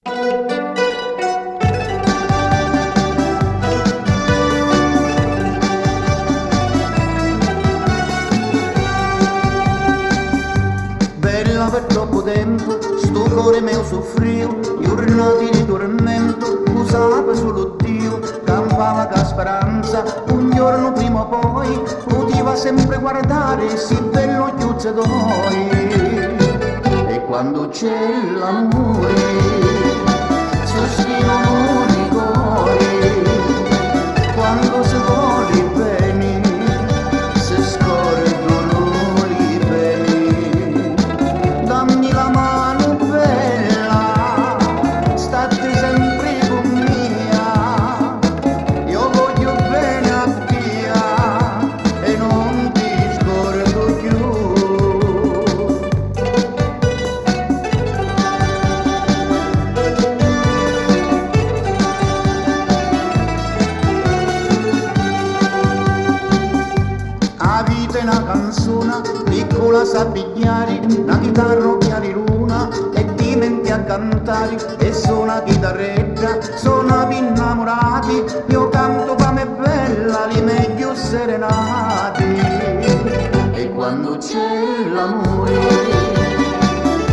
Bella per troppo tempo, sto cuore mio soffrio, giornate di tormento, lo sape solo Dio, campava che speranza, un giorno prima o poi, poteva sempre guardare, si bello chiuzze d'oi. E quando c'è l'amore, sospirano i cuori, quando si vuole bene, si scordano i peni. Dammi la mano bella, state sempre con mia, io voglio bene a te e non ti scordo più. La vita è una canzone, piccola sa pigliare, una chitarra chiari luna e ti metti a cantare e suona chitarretta, sono innamorati, io canto pa' me bella, li meglio serenati. E quando c'è l'amore,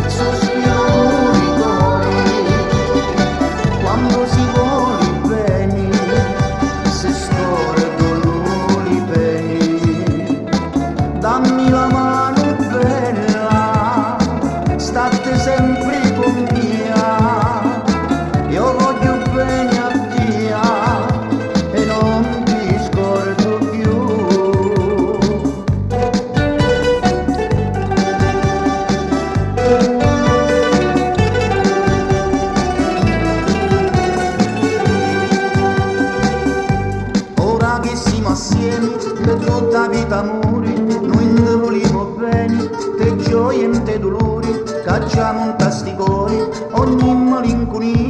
sospirano i cuori, quando si vuole bene, si scordano i peni. Dammi la mano bella, state sempre con mia, io voglio bene a te e non ti scordo più. Ora che siamo assieme per tutta vita amore, noi indovoliamo bene, te gioie e te dolori, cacciamo un tasticone, ogni malinconia